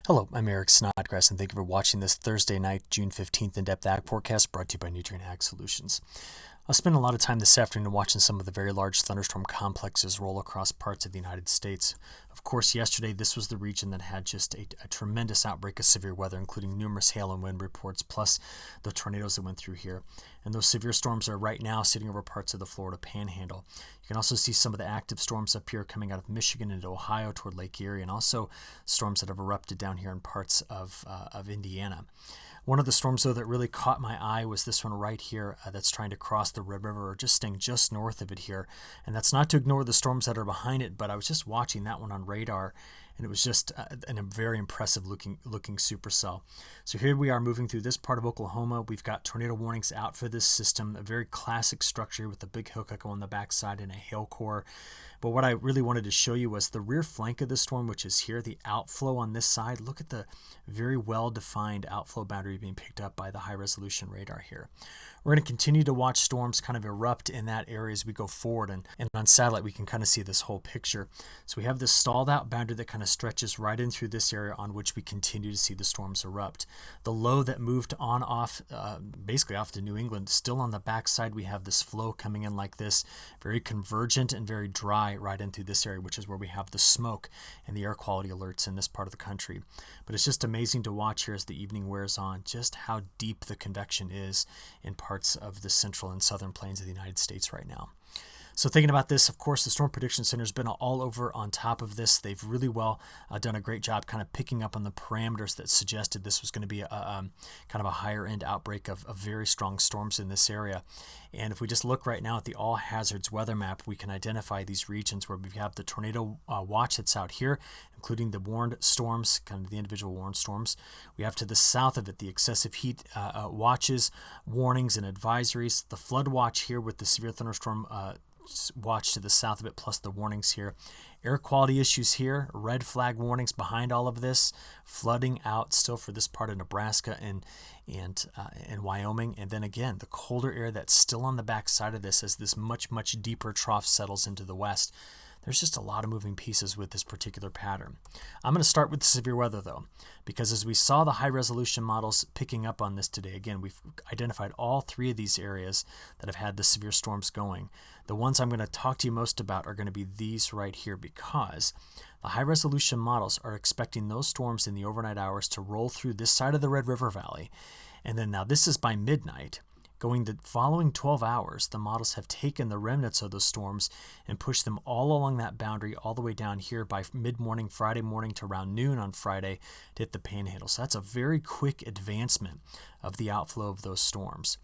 Hello, I'm Eric Snodgrass, and thank you for watching this Thursday night, June 15th in-depth ag forecast brought to you by Nutrien Ag Solutions. I'll spend a lot of time this afternoon watching some of the very large thunderstorm complexes roll across parts of the United States. Of course, yesterday this was the region that had just a tremendous outbreak of severe weather, including numerous hail and wind reports, plus the tornadoes that went through here. And those severe storms are right now sitting over parts of the Florida Panhandle. You can also see some of the active storms up here coming out of Michigan into Ohio toward Lake Erie, and also storms that have erupted down here in parts of Indiana. One of the storms, though, that really caught my eye was this one right here that's trying to cross the Red River, or just staying just north of it here. And that's not to ignore the storms that are behind it, but I was just watching that one on radar, and it was just a very impressive looking supercell. So here we are moving through this part of Oklahoma. We've got tornado warnings out for this system, a very classic structure with a big hook echo on the backside and a hail core. But what I really wanted to show you was the rear flank of the storm, which is here, the outflow on this side. Look at the very well-defined outflow boundary being picked up by the high-resolution radar here. We're going to continue to watch storms kind of erupt in that area as we go forward, and on satellite we can kind of see this whole picture. So we have this stalled out boundary that kind of stretches right in through this area on which we continue to see the storms erupt. The low that moved on off, basically off to New England, still on the backside we have this flow coming in like this, very convergent and very dry right into this area, which is where we have the smoke and the air quality alerts in this part of the country. But it's just amazing to watch here as the evening wears on just how deep the convection is in parts of the central and southern plains of the United States right now. So thinking about this, of course, the Storm Prediction Center has been all over on top of this. They've really well done a great job kind of picking up on the parameters that suggested this was going to be a kind of a higher end outbreak of very strong storms in this area. And if we just look right now at the all hazards weather map, we can identify these regions where we have the tornado watch that's out here, including the warned storms, kind of the individual warned storms. We have to the south of it the excessive heat watches, warnings, and advisories. The flood watch here with the severe thunderstorm watch to the south of it, plus the warnings here. Air quality issues here, red flag warnings behind all of this, flooding out still for this part of Nebraska and Wyoming. And then again, the colder air that's still on the back side of this as this much deeper trough settles into the west. There's just a lot of moving pieces with this particular pattern. I'm going to start with the severe weather, though, because as we saw the high-resolution models picking up on this today, again, we've identified all three of these areas that have had the severe storms going. The ones I'm going to talk to you most about are going to be these right here, because the high-resolution models are expecting those storms in the overnight hours to roll through this side of the Red River Valley. And then now this is by midnight. Going the following 12 hours, the models have taken the remnants of those storms and pushed them all along that boundary all the way down here by mid-morning Friday morning to around noon on Friday to hit the Panhandle. So that's a very quick advancement of the outflow of those storms.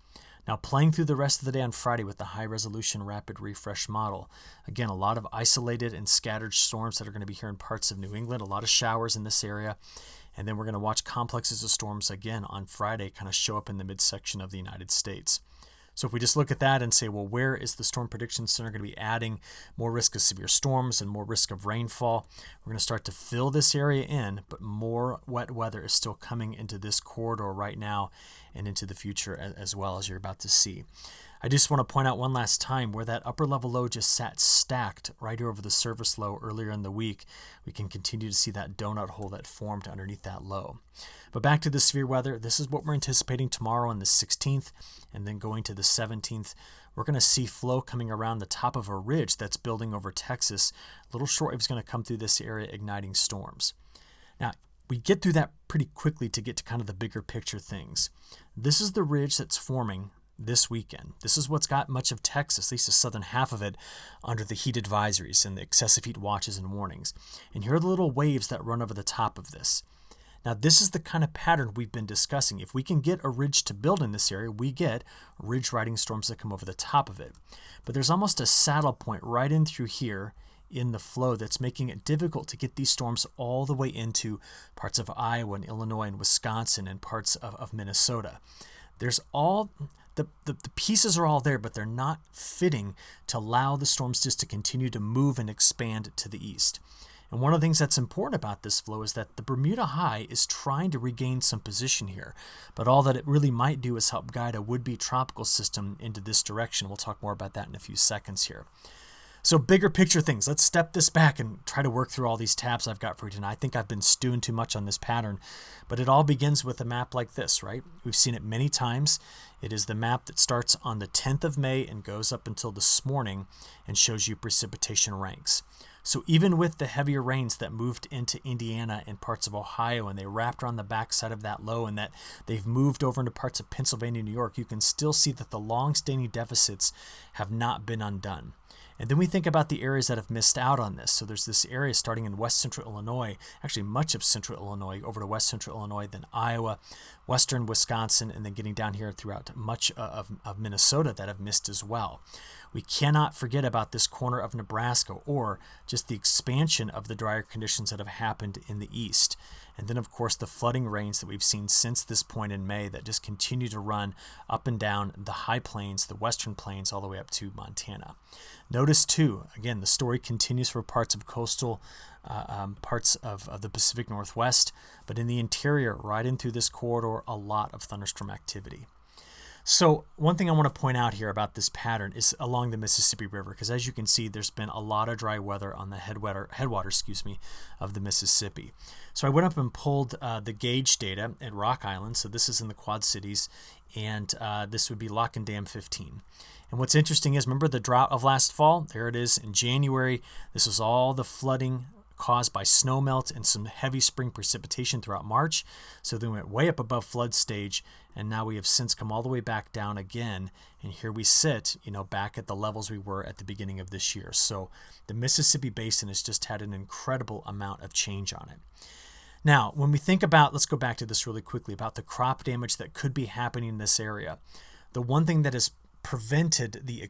Now, playing through the rest of the day on Friday with the high-resolution rapid refresh model, again, a lot of isolated and scattered storms that are going to be here in parts of New England, a lot of showers in this area. And then we're going to watch complexes of storms again on Friday kind of show up in the midsection of the United States. So if we just look at that and say, well, where is the Storm Prediction Center going to be adding more risk of severe storms and more risk of rainfall? We're going to start to fill this area in, but more wet weather is still coming into this corridor right now and into the future as well, as you're about to see. I just want to point out one last time where that upper level low just sat stacked right here over the surface low earlier in the week. We can continue to see that donut hole that formed underneath that low. But back to the severe weather, this is what we're anticipating tomorrow on the 16th, and then going to the 17th. We're going to see flow coming around the top of a ridge that's building over Texas. A little shortwave is going to come through this area, igniting storms. Now, we get through that pretty quickly to get to kind of the bigger picture things. This is the ridge that's forming this weekend. This is what's got much of Texas, at least the southern half of it, under the heat advisories and the excessive heat watches and warnings. And here are the little waves that run over the top of this. Now, this is the kind of pattern we've been discussing. If we can get a ridge to build in this area, we get ridge riding storms that come over the top of it. But there's almost a saddle point right in through here in the flow that's making it difficult to get these storms all the way into parts of Iowa and Illinois and Wisconsin and parts of Minnesota. There's all... The pieces are all there, but they're not fitting to allow the storms just to continue to move and expand to the east. And one of the things that's important about this flow is that the Bermuda High is trying to regain some position here, but all that it really might do is help guide a would-be tropical system into this direction. We'll talk more about that in a few seconds here. So bigger picture things. Let's step this back and try to work through all these tabs I've got for you tonight. I think I've been stewing too much on this pattern, but it all begins with a map like this, right? We've seen it many times. It is the map that starts on the 10th of May and goes up until this morning and shows you precipitation ranks. So even with the heavier rains that moved into Indiana and parts of Ohio, and they wrapped around the backside of that low, and that they've moved over into parts of Pennsylvania and New York, you can still see that the long-standing deficits have not been undone. And then we think about the areas that have missed out on this. So there's this area starting in west central Illinois, actually much of central Illinois, over to west central Illinois, then Iowa, western Wisconsin, and then getting down here throughout much of Minnesota that have missed as well. We cannot forget about this corner of Nebraska, or just the expansion of the drier conditions that have happened in the east. And then, of course, the flooding rains that we've seen since this point in May that just continue to run up and down the high plains, the western plains, all the way up to Montana. Notice, too, again, the story continues for parts of coastal parts of the Pacific Northwest, but in the interior, right in through this corridor, a lot of thunderstorm activity. So one thing I want to point out here about this pattern is along the Mississippi River, because as you can see, there's been a lot of dry weather on the headwater of the Mississippi. So I went up and pulled the gauge data at Rock Island. So this is in the Quad Cities, and this would be Lock and Dam 15. And what's interesting is, remember the drought of last fall? There it is in January. This was all the flooding caused by snowmelt and some heavy spring precipitation throughout March. So then we went way up above flood stage, and now we have since come all the way back down again. And here we sit, back at the levels we were at the beginning of this year. So the Mississippi Basin has just had an incredible amount of change on it. Now, when we think about, let's go back to this really quickly, about the crop damage that could be happening in this area. The one thing that has prevented the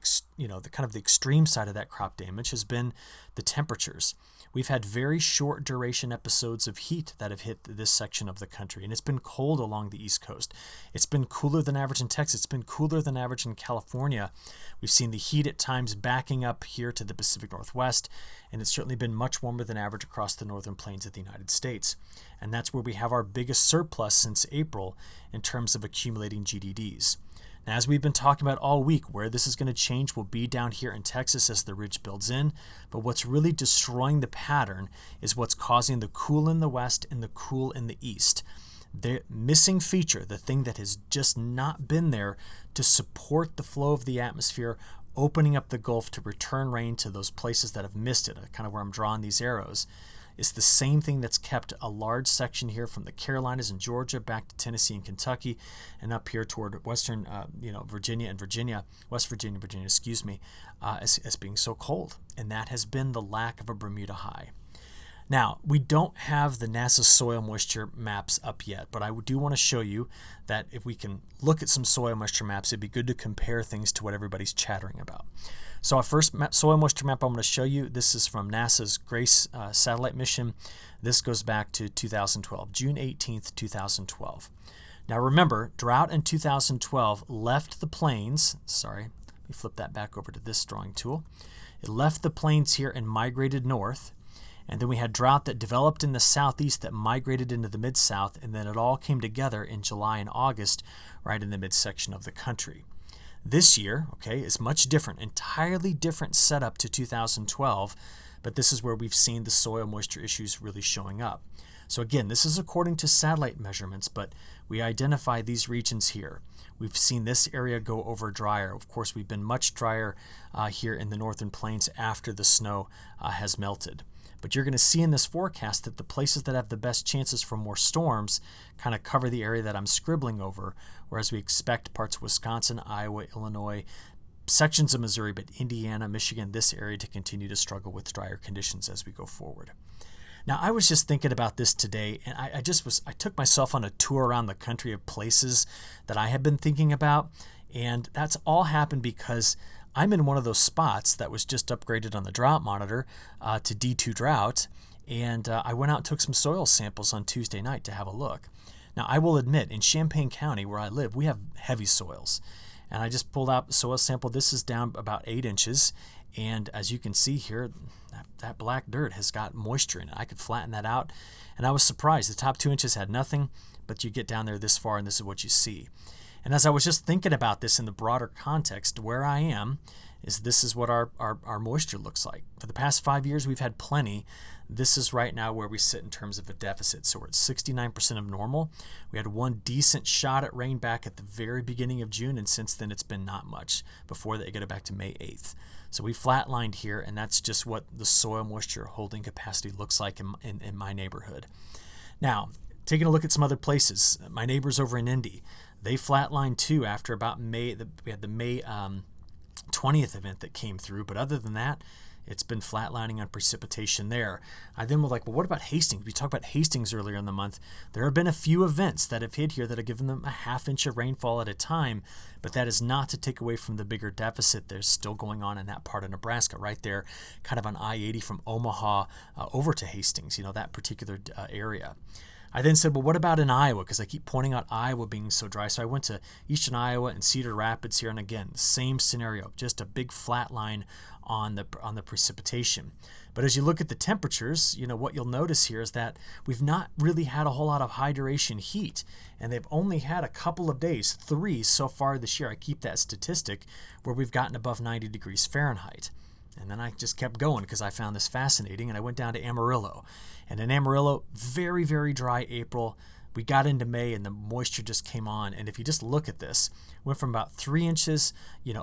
kind of the extreme side of that crop damage has been the temperatures. We've had very short duration episodes of heat that have hit this section of the country, and it's been cold along the East Coast. It's been cooler than average in Texas. It's been cooler than average in California. We've seen the heat at times backing up here to the Pacific Northwest, and it's certainly been much warmer than average across the northern plains of the United States. And that's where we have our biggest surplus since April in terms of accumulating GDDs. Now, as we've been talking about all week, where this is going to change will be down here in Texas as the ridge builds in. But what's really destroying the pattern is what's causing the cool in the west and the cool in the east. The missing feature, the thing that has just not been there to support the flow of the atmosphere, opening up the Gulf to return rain to those places that have missed it, kind of where I'm drawing these arrows, is the same thing that's kept a large section here from the Carolinas and Georgia back to Tennessee and Kentucky, and up here toward western, West Virginia, as being so cold. And that has been the lack of a Bermuda high. Now, we don't have the NASA soil moisture maps up yet, but I do want to show you that if we can look at some soil moisture maps, it'd be good to compare things to what everybody's chattering about. So our first soil moisture map I'm going to show you, this is from NASA's GRACE satellite mission. This goes back to 2012, June 18th, 2012. Now remember, drought in 2012 left the plains, let me flip that back over to this drawing tool. It left the plains here and migrated north. And then we had drought that developed in the southeast that migrated into the mid-south, and then it all came together in July and August, right in the midsection of the country. This year, is much different, entirely different setup to 2012, but this is where we've seen the soil moisture issues really showing up. So again, this is according to satellite measurements, but we identify these regions here. We've seen this area go over drier. Of course, we've been much drier here in the northern plains after the snow has melted. But you're going to see in this forecast that the places that have the best chances for more storms kind of cover the area that I'm scribbling over, whereas we expect parts of Wisconsin, Iowa, Illinois, sections of Missouri, but Indiana, Michigan, this area to continue to struggle with drier conditions as we go forward. Now, I was just thinking about this today, and I took myself on a tour around the country of places that I have been thinking about, and that's all happened because I'm in one of those spots that was just upgraded on the drought monitor to D2 drought, and I went out and took some soil samples on Tuesday night to have a look. Now, I will admit, in Champaign County, where I live, we have heavy soils, and I just pulled out the soil sample. This is down about 8 inches, and as you can see here, that black dirt has got moisture in it. I could flatten that out, and I was surprised. The top 2 inches had nothing, but you get down there this far, and this is what you see. And as I was just thinking about this in the broader context, where I am this is what our moisture looks like. For the past 5 years, we've had plenty. This is right now where we sit in terms of a deficit. So we're at 69% of normal. We had one decent shot at rain back at the very beginning of June, and since then it's been not much before they get it back to May 8th. So we flatlined here, and that's just what the soil moisture holding capacity looks like in my neighborhood. Now, taking a look at some other places, my neighbors over in Indy, they flatlined too after about May. We had the May 20th event that came through, but other than that, it's been flatlining on precipitation there. I then was like, well, what about Hastings? We talked about Hastings earlier in the month. There have been a few events that have hit here that have given them a ½ inch of rainfall at a time, but that is not to take away from the bigger deficit there's still going on in that part of Nebraska, right there, kind of on I-80 from Omaha over to Hastings, that particular area. I then said, well, what about in Iowa? Because I keep pointing out Iowa being so dry. So I went to eastern Iowa and Cedar Rapids here, and again, same scenario, just a big flat line on the precipitation. But as you look at the temperatures, what you'll notice here is that we've not really had a whole lot of high duration heat, and they've only had a couple of days, 3 so far this year. I keep that statistic where we've gotten above 90 degrees Fahrenheit. And then I just kept going because I found this fascinating, and I went down to Amarillo. And in Amarillo, very, very dry April. We got into May, and the moisture just came on. And if you just look at this, went from about 3 inches,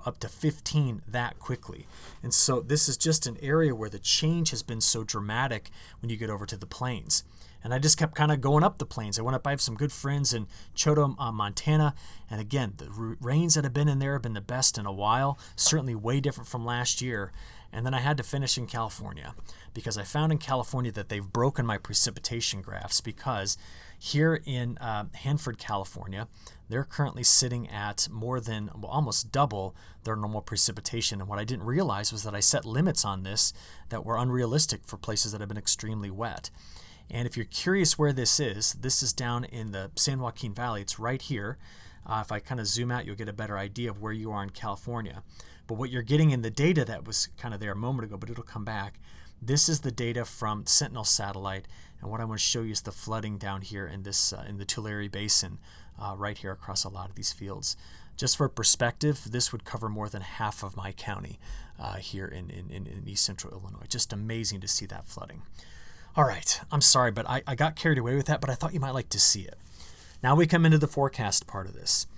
up to 15 that quickly. And so this is just an area where the change has been so dramatic when you get over to the plains. And I just kept kind of going up the plains. I have some good friends in Choteau, Montana. And again, the rains that have been in there have been the best in a while, certainly way different from last year. And then I had to finish in California because I found in California that they've broken my precipitation graphs, because here in Hanford, California, they're currently sitting at more than, almost double their normal precipitation. And what I didn't realize was that I set limits on this that were unrealistic for places that have been extremely wet. And if you're curious where this is down in the San Joaquin Valley. It's right here. If I kind of zoom out, you'll get a better idea of where you are in California. But what you're getting in the data that was kind of there a moment ago, but it'll come back, this is the data from Sentinel satellite. And what I want to show you is the flooding down here in this in the Tulare Basin, right here across a lot of these fields. Just for perspective, this would cover more than half of my county here in East Central Illinois. Just amazing to see that flooding. All right, I'm sorry, but I got carried away with that, but I thought you might like to see it. Now we come into the forecast part of this.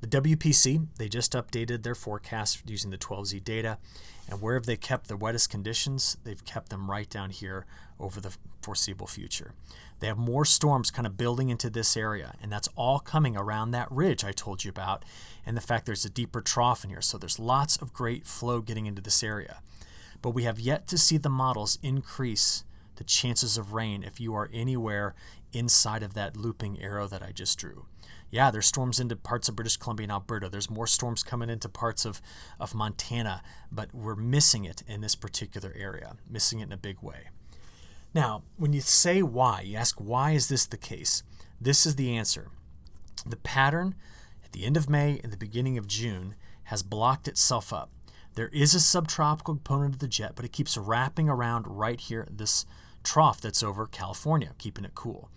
The WPC, they just updated their forecast using the 12Z data, and where have they kept the wettest conditions? They've kept them right down here over the foreseeable future. They have more storms kind of building into this area, and that's all coming around that ridge I told you about, and the fact there's a deeper trough in here, so there's lots of great flow getting into this area. But we have yet to see the models increase the chances of rain if you are anywhere inside of that looping arrow that I just drew. Yeah, there's storms into parts of British Columbia and Alberta. There's more storms coming into parts of Montana, but we're missing it in this particular area, missing it in a big way. Now, when you say why, you ask, why is this the case? This is the answer. The pattern at the end of May and the beginning of June has blocked itself up. There is a subtropical component of the jet, but it keeps wrapping around right here, this trough that's over California, keeping it cool.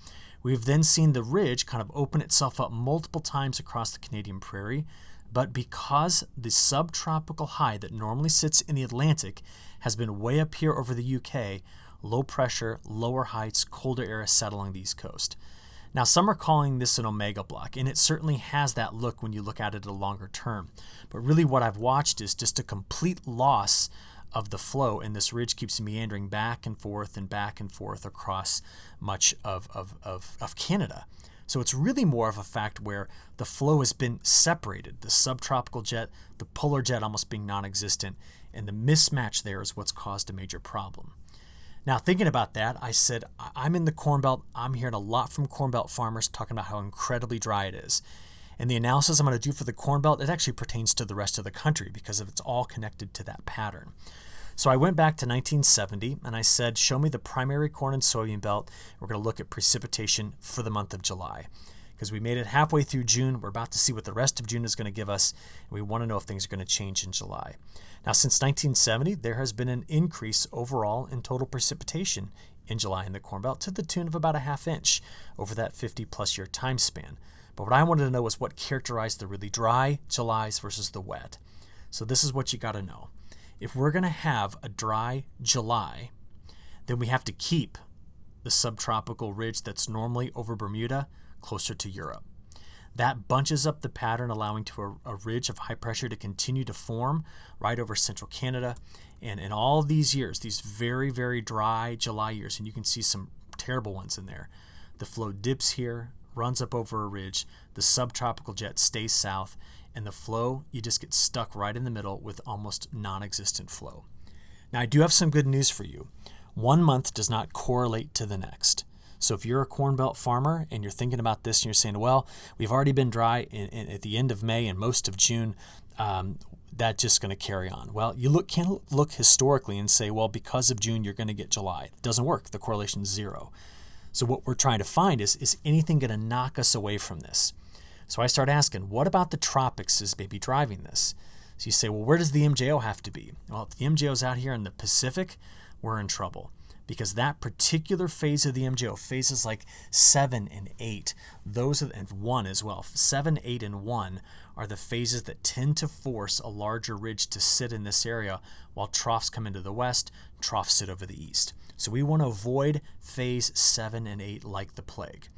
We've then seen the ridge kind of open itself up multiple times across the Canadian prairie, but because the subtropical high that normally sits in the Atlantic has been way up here over the UK, low pressure, lower heights, colder air set along the East Coast. Now, some are calling this an omega block, and it certainly has that look when you look at it at a longer term. But really what I've watched is just a complete loss of the flow, and this ridge keeps meandering back and forth across much of Canada. So it's really more of a fact where the flow has been separated, the subtropical jet, the polar jet almost being non-existent, and the mismatch there is what's caused a major problem. Now, thinking about that, I said, I'm in the Cornbelt. I'm hearing a lot from Cornbelt farmers talking about how incredibly dry it is. And the analysis I'm going to do for the Cornbelt, it actually pertains to the rest of the country because it's all connected to that pattern. So I went back to 1970 and I said, show me the primary corn and soybean belt. We're going to look at precipitation for the month of July. Because we made it halfway through June. We're about to see what the rest of June is going to give us. And we want to know if things are going to change in July. Now, since 1970, there has been an increase overall in total precipitation in July in the Cornbelt to the tune of about a ½ inch over that 50-plus year time span. But what I wanted to know was what characterized the really dry Julys versus the wet. So this is what you got to know. If we're going to have a dry July, then we have to keep the subtropical ridge that's normally over Bermuda closer to Europe. That bunches up the pattern, allowing to a ridge of high pressure to continue to form right over central Canada. And in all of these years, these very, very dry July years, and you can see some terrible ones in there, the flow dips here, runs up over a ridge, the subtropical jet stays south, and the flow, you just get stuck right in the middle with almost non-existent flow. Now, I do have some good news for you. 1 month does not correlate to the next. So if you're a Corn Belt farmer and you're thinking about this and you're saying, well, we've already been dry at the end of May and most of June, that's just going to carry on. Well, you can't look historically and say, well, because of June, you're going to get July. It doesn't work. The correlation is 0. So what we're trying to find is anything going to knock us away from this? So I start asking, what about the tropics is maybe driving this? So you say, well, where does the MJO have to be? Well, if the MJO's out here in the Pacific, we're in trouble. Because that particular phase of the MJO, phases like 7 and 8, and 1 as well, 7, 8, and 1 are the phases that tend to force a larger ridge to sit in this area while troughs come into the west, troughs sit over the east. So we want to avoid phase 7 and 8 like the plague.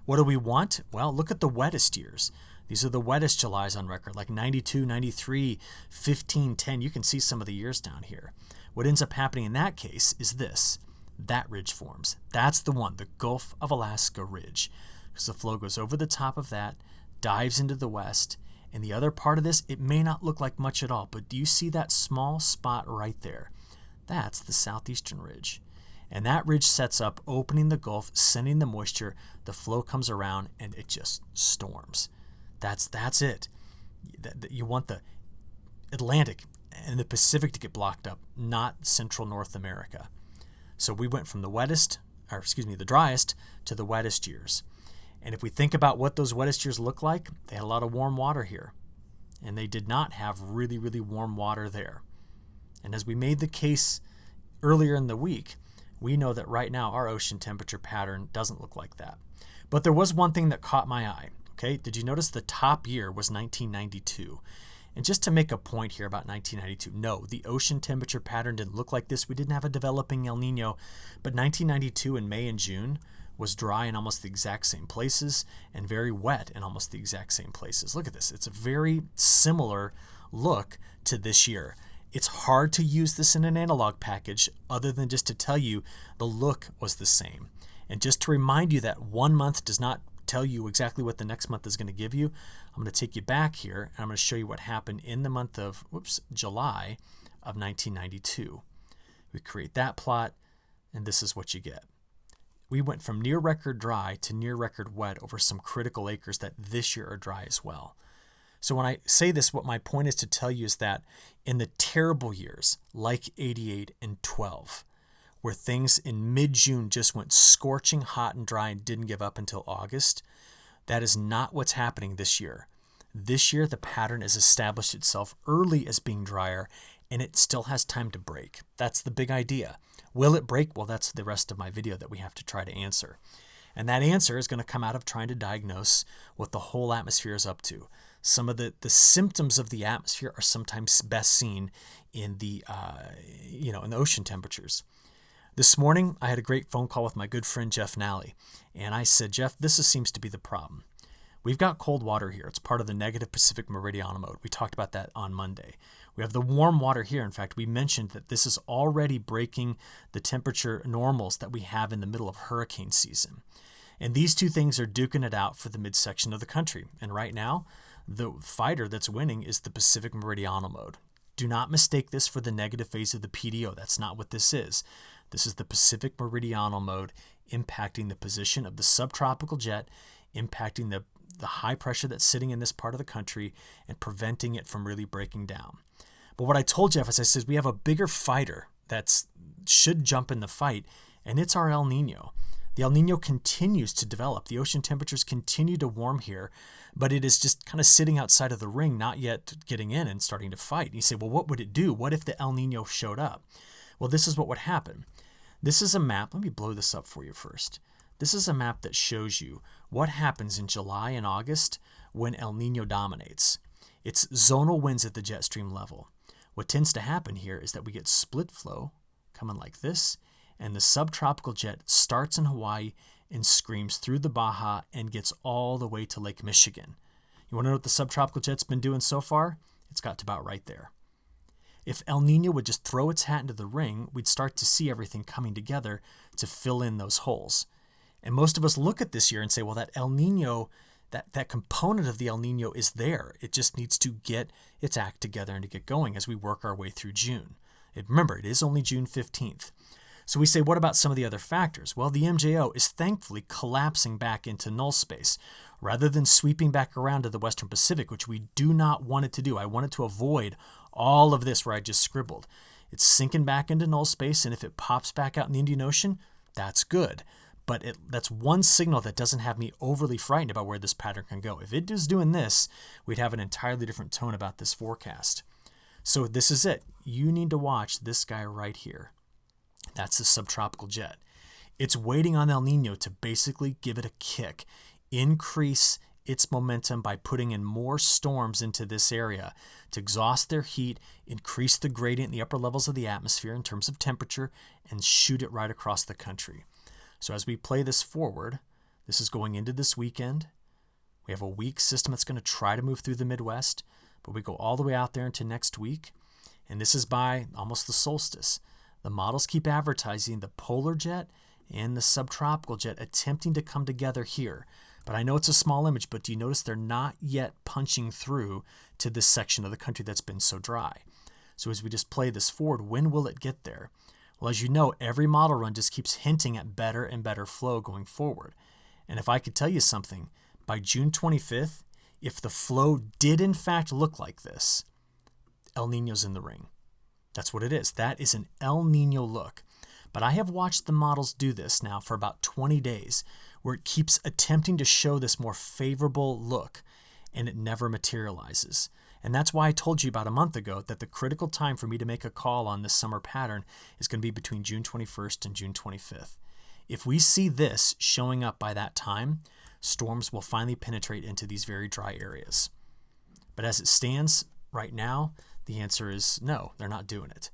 What do we want? Well, look at the wettest years. These are the wettest Julys on record, like 92, 93, 15, 10. You can see some of the years down here. What ends up happening in that case is this. That ridge forms. That's the one, the Gulf of Alaska ridge. Because the flow goes over the top of that, dives into the west, and the other part of this, it may not look like much at all, but do you see that small spot right there? That's the southeastern ridge. And that ridge sets up, opening the Gulf, sending the moisture, the flow comes around, and it just storms. That's it. You want the Atlantic and the Pacific to get blocked up, not Central North America. So we went from the driest to the wettest years. And if we think about what those wettest years look like, they had a lot of warm water here. And they did not have really, really warm water there. And as we made the case earlier in the week, we know that right now our ocean temperature pattern doesn't look like that. But there was one thing that caught my eye. Okay, did you notice the top year was 1992? And just to make a point here about 1992, no, the ocean temperature pattern didn't look like this. We didn't have a developing El Nino, but 1992 in May and June was dry in almost the exact same places and very wet in almost the exact same places. Look at this. It's a very similar look to this year. It's hard to use this in an analog package other than just to tell you the look was the same. And just to remind you that 1 month does not tell you exactly what the next month is going to give you, I'm going to take you back here and I'm going to show you what happened in the month of July of 1992. We create that plot, and this is what you get. We went from near record dry to near record wet over some critical acres that this year are dry as well. So when I say this, what my point is to tell you is that in the terrible years like 88 and 12, where things in mid-June just went scorching hot and dry and didn't give up until August, that is not what's happening this year. This year, the pattern has established itself early as being drier, and it still has time to break. That's the big idea. Will it break? Well, that's the rest of my video that we have to try to answer. And that answer is going to come out of trying to diagnose what the whole atmosphere is up to. Some of the symptoms of the atmosphere are sometimes best seen in the in the ocean temperatures. This morning, I had a great phone call with my good friend Jeff Nally, and I said, Jeff, this seems to be the problem. We've got cold water here. It's part of the negative Pacific meridional mode. We talked about that on Monday. We have the warm water here. In fact, we mentioned that this is already breaking the temperature normals that we have in the middle of hurricane season. And these two things are duking it out for the midsection of the country. And right now, the fighter that's winning is the Pacific meridional mode. Do not mistake this for the negative phase of the PDO. That's not what this is. This is the Pacific meridional mode impacting the position of the subtropical jet, impacting the high pressure that's sitting in this part of the country and preventing it from really breaking down. But what I told Jeff is I said, we have a bigger fighter that should jump in the fight, and it's our El Nino. The El Nino continues to develop. The ocean temperatures continue to warm here, but it is just kind of sitting outside of the ring, not yet getting in and starting to fight. And you say, well, what would it do? What if the El Nino showed up? Well, this is what would happen. This is a map. Let me blow this up for you first. This is a map that shows you what happens in July and August when El Nino dominates. It's zonal winds at the jet stream level. What tends to happen here is that we get split flow coming like this, and the subtropical jet starts in Hawaii and screams through the Baja and gets all the way to Lake Michigan. You want to know what the subtropical jet's been doing so far? It's got to about right there. If El Nino would just throw its hat into the ring, we'd start to see everything coming together to fill in those holes. And most of us look at this year and say, well, that El Nino, that component of the El Nino is there. It just needs to get its act together and to get going as we work our way through June. Remember, it is only June 15th. So we say, what about some of the other factors? Well, the MJO is thankfully collapsing back into null space rather than sweeping back around to the Western Pacific, which we do not want it to do. I want it to avoid all of this where I just scribbled. It's sinking back into null space, and if it pops back out in the Indian Ocean, that's good. But that's one signal that doesn't have me overly frightened about where this pattern can go. If it is doing this, we'd have an entirely different tone about this forecast. So this is it. You need to watch this guy right here. That's the subtropical jet. It's waiting on El Nino to basically give it a kick, increase its momentum by putting in more storms into this area to exhaust their heat, increase the gradient in the upper levels of the atmosphere in terms of temperature, and shoot it right across the country. So as we play this forward, this is going into this weekend. We have a weak system that's going to try to move through the Midwest, but we go all the way out there into next week, and this is by almost the solstice. The models keep advertising the polar jet and the subtropical jet attempting to come together here. But I know it's a small image, but do you notice they're not yet punching through to this section of the country that's been so dry? So as we just play this forward, when will it get there? Well, as you know, every model run just keeps hinting at better and better flow going forward. And if I could tell you something, by June 25th, if the flow did in fact look like this, El Nino's in the ring. That's what it is. That is an El Nino look. But I have watched the models do this now for about 20 days, where it keeps attempting to show this more favorable look, and it never materializes. And that's why I told you about a month ago that the critical time for me to make a call on this summer pattern is going to be between June 21st and June 25th. If we see this showing up by that time, storms will finally penetrate into these very dry areas. But as it stands right now, the answer is no, they're not doing it.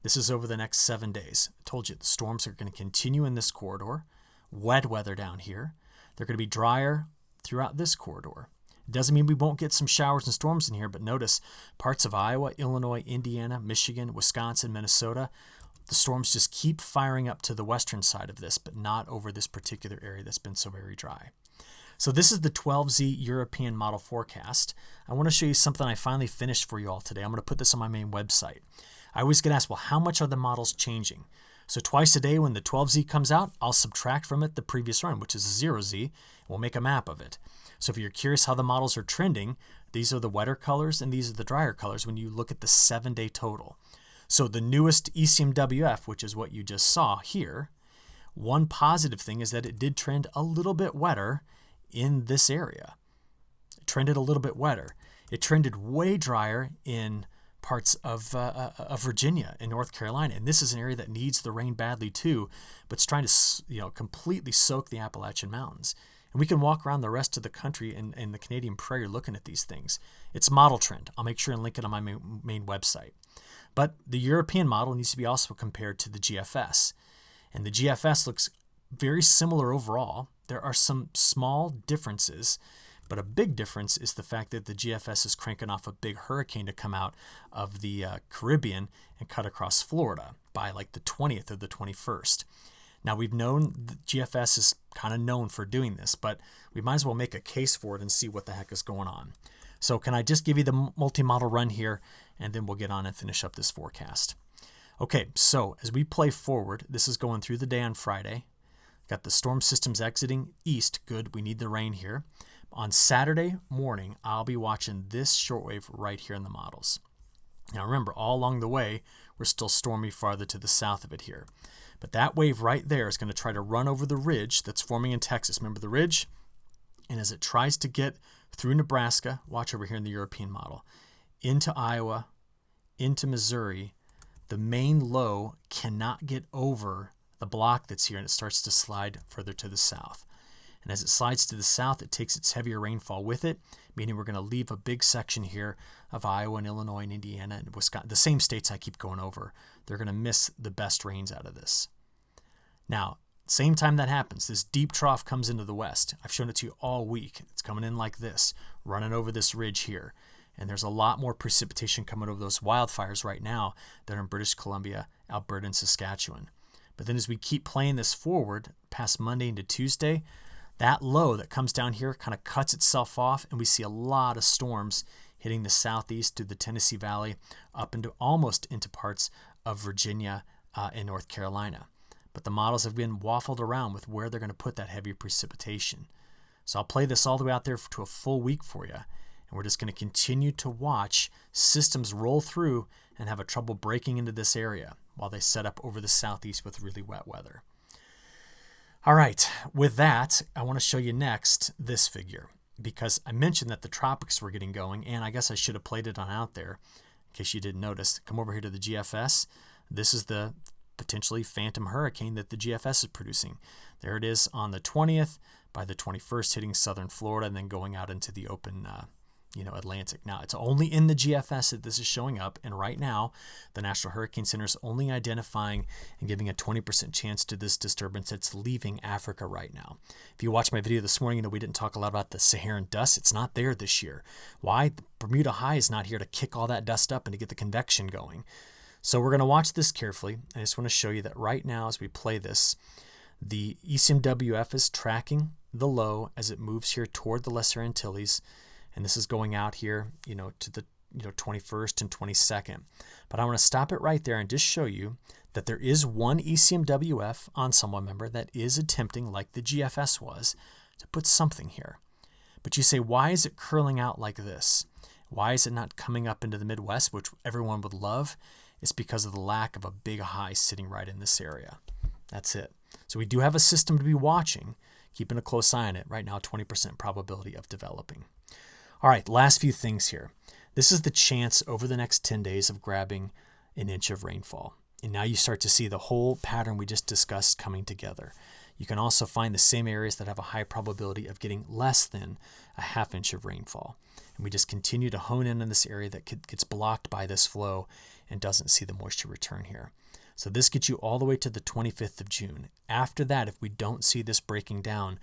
This is over the next 7 days. I told you the storms are going to continue in this corridor. Wet weather down here. They're going to be drier throughout this corridor. It doesn't mean we won't get some showers and storms in here, but notice parts of Iowa, Illinois, Indiana, Michigan, Wisconsin, Minnesota, the storms just keep firing up to the western side of this, but not over this particular area that's been so very dry. So this is the 12Z European model forecast. I want to show you something I finally finished for you all today. I'm going to put this on my main website. I always get asked, well, how much are the models changing? So twice a day when the 12Z comes out, I'll subtract from it the previous run, which is 0Z, and we'll make a map of it. So if you're curious how the models are trending, these are the wetter colors and these are the drier colors when you look at the 7-day total. So the newest ECMWF, which is what you just saw here, one positive thing is that it did trend a little bit wetter in this area. It trended a little bit wetter. It trended way drier in parts of Virginia and North Carolina, and this is an area that needs the rain badly too, but it's trying to completely soak the Appalachian Mountains. And we can walk around the rest of the country and the Canadian Prairie looking at these things. It's model trend. I'll make sure and link it on my main website. But the European model needs to be also compared to the GFS, and the GFS looks very similar overall. There are some small differences, but a big difference is the fact that the GFS is cranking off a big hurricane to come out of the Caribbean and cut across Florida by like the 20th or the 21st. Now, we've known the GFS is kind of known for doing this, but we might as well make a case for it and see what the heck is going on. So can I just give you the multi-model run here, and then we'll get on and finish up this forecast. Okay, so as we play forward, this is going through the day on Friday. Got the storm systems exiting east. Good, we need the rain here. On Saturday morning, I'll be watching this shortwave right here in the models. Now remember, all along the way, we're still stormy farther to the south of it here. But that wave right there is going to try to run over the ridge that's forming in Texas. Remember the ridge? And as it tries to get through Nebraska, watch over here in the European model, into Iowa, into Missouri, the main low cannot get over the block that's here, and it starts to slide further to the south. And as it slides to the south, it takes its heavier rainfall with it, meaning we're going to leave a big section here of Iowa and Illinois and Indiana and Wisconsin, the same states I keep going over. They're going to miss the best rains out of this. Now, same time that happens, this deep trough comes into the west. I've shown it to you all week. It's coming in like this, running over this ridge here. And there's a lot more precipitation coming over those wildfires right now that are in British Columbia, Alberta, and Saskatchewan. But then as we keep playing this forward past Monday into Tuesday, that low that comes down here kind of cuts itself off, and we see a lot of storms hitting the southeast through the Tennessee Valley up into almost into parts of Virginia and North Carolina. But the models have been waffled around with where they're going to put that heavy precipitation. So I'll play this all the way out there to a full week for you. And we're just going to continue to watch systems roll through and have a trouble breaking into this area while they set up over the southeast with really wet weather. All right, with that, I want to show you next this figure, because I mentioned that the tropics were getting going, and I guess I should have played it on out there in case you didn't notice. Come over here to the GFS. This is the potentially phantom hurricane that the GFS is producing. There it is on the 20th, by the 21st hitting southern Florida and then going out into the open Atlantic. Now, it's only in the GFS that this is showing up, and right now the National Hurricane Center is only identifying and giving a 20% chance to this disturbance that's leaving Africa right now. If you watched my video this morning, we didn't talk a lot about the Saharan dust. It's not there this year. Why? The Bermuda High is not here to kick all that dust up and to get the convection going. So we're going to watch this carefully. I just want to show you that right now as we play this, the ECMWF is tracking the low as it moves here toward the Lesser Antilles, and this is going out here, to the 21st and 22nd. But I want to stop it right there and just show you that there is one ECMWF ensemble member that is attempting, like the GFS was, to put something here. But you say, why is it curling out like this? Why is it not coming up into the Midwest, which everyone would love? It's because of the lack of a big high sitting right in this area. That's it. So we do have a system to be watching, keeping a close eye on it. Right now, 20% probability of developing. All right, last few things here. This is the chance over the next 10 days of grabbing an inch of rainfall. And now you start to see the whole pattern we just discussed coming together. You can also find the same areas that have a high probability of getting less than a half inch of rainfall. And we just continue to hone in on this area that gets blocked by this flow and doesn't see the moisture return here. So this gets you all the way to the 25th of June. After that, if we don't see this breaking down,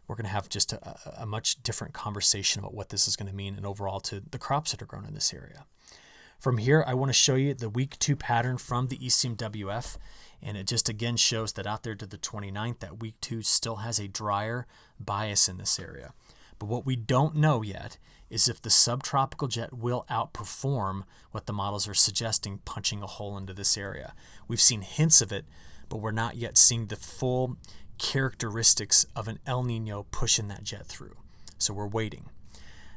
we're going to have just a much different conversation about what this is going to mean and overall to the crops that are grown in this area. From here, I want to show you the week 2 pattern from the ECMWF, and it just again shows that out there to the 29th, that week 2 still has a drier bias in this area. But what we don't know yet is if the subtropical jet will outperform what the models are suggesting, punching a hole into this area. We've seen hints of it, but we're not yet seeing the full characteristics of an El Nino pushing that jet through. So we're waiting.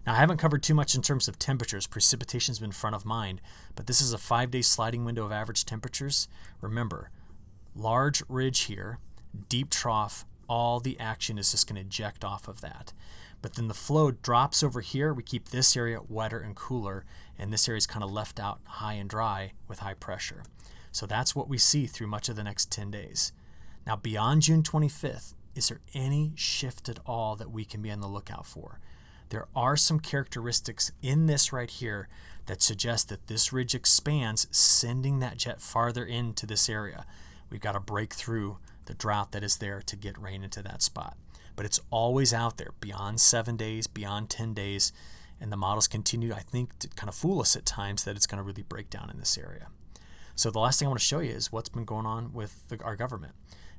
Now, I haven't covered too much in terms of temperatures. Precipitation's been front of mind, but this is a 5-day sliding window of average temperatures. Remember, large ridge here, deep trough, all the action is just going to eject off of that. But then the flow drops over here. We keep this area wetter and cooler, and this area is kind of left out high and dry with high pressure. So that's what we see through much of the next 10 days. Now, beyond June 25th, is there any shift at all that we can be on the lookout for? There are some characteristics in this right here that suggest that this ridge expands, sending that jet farther into this area. We've got to break through the drought that is there to get rain into that spot. But it's always out there beyond 7 days, beyond 10 days, and the models continue, I think, to kind of fool us at times that it's going to really break down in this area. So the last thing I want to show you is what's been going on with our government,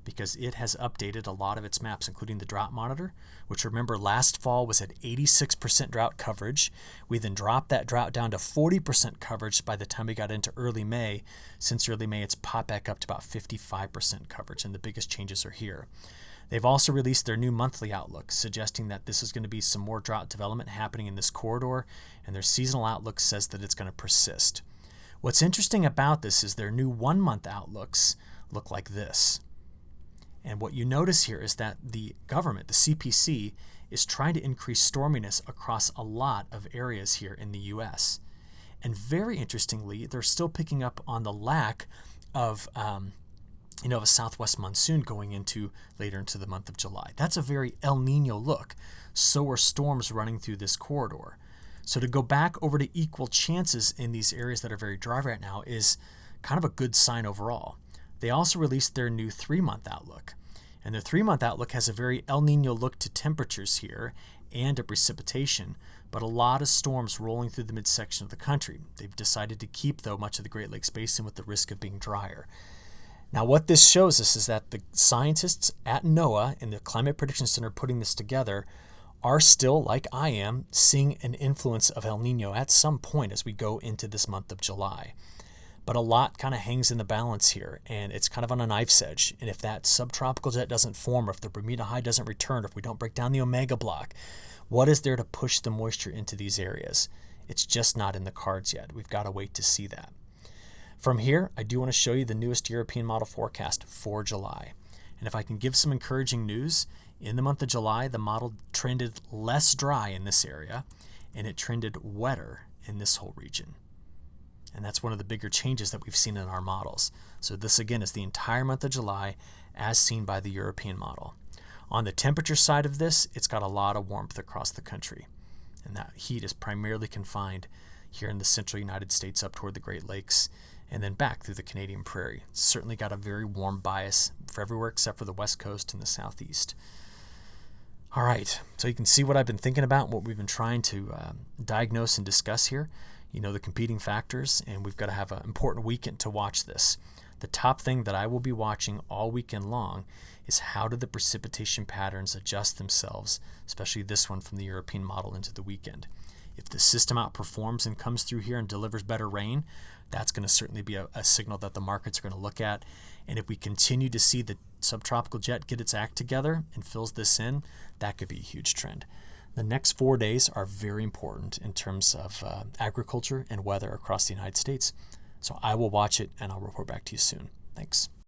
because it has updated a lot of its maps, including the drought monitor, which remember last fall was at 86% drought coverage. We then dropped that drought down to 40% coverage by the time we got into early May. Since early May, it's popped back up to about 55% coverage, and the biggest changes are here. They've also released their new monthly outlook, suggesting that this is going to be some more drought development happening in this corridor, and their seasonal outlook says that it's going to persist. What's interesting about this is their new 1-month outlooks look like this. And what you notice here is that the government, the CPC, is trying to increase storminess across a lot of areas here in the U.S. And very interestingly, they're still picking up on the lack of a southwest monsoon going later into the month of July. That's a very El Nino look. So are storms running through this corridor. So to go back over to equal chances in these areas that are very dry right now is kind of a good sign overall. They also released their new 3-month outlook. And the 3-month outlook has a very El Nino look to temperatures here and to precipitation, but a lot of storms rolling through the midsection of the country. They've decided to keep, though, much of the Great Lakes Basin with the risk of being drier. Now, what this shows us is that the scientists at NOAA and the Climate Prediction Center putting this together are still, like I am, seeing an influence of El Nino at some point as we go into this month of July. But a lot kind of hangs in the balance here, and it's kind of on a knife's edge. And if that subtropical jet doesn't form, or if the Bermuda High doesn't return, or if we don't break down the Omega block, what is there to push the moisture into these areas? It's just not in the cards yet. We've got to wait to see that. From here, I do want to show you the newest European model forecast for July. And if I can give some encouraging news, in the month of July, the model trended less dry in this area, and it trended wetter in this whole region. And that's one of the bigger changes that we've seen in our models. So this, again, is the entire month of July as seen by the European model. On the temperature side of this, it's got a lot of warmth across the country. And that heat is primarily confined here in the central United States up toward the Great Lakes and then back through the Canadian prairie. It's certainly got a very warm bias for everywhere except for the west coast and the southeast. All right, so you can see what I've been thinking about, what we've been trying to diagnose and discuss here. The competing factors, and we've got to have an important weekend to watch this. The top thing that I will be watching all weekend long is how do the precipitation patterns adjust themselves, especially this one from the European model into the weekend. If the system outperforms and comes through here and delivers better rain, that's going to certainly be a signal that the markets are going to look at. And if we continue to see the subtropical jet get its act together and fills this in, that could be a huge trend. The next 4 days are very important in terms of agriculture and weather across the United States. So I will watch it and I'll report back to you soon. Thanks.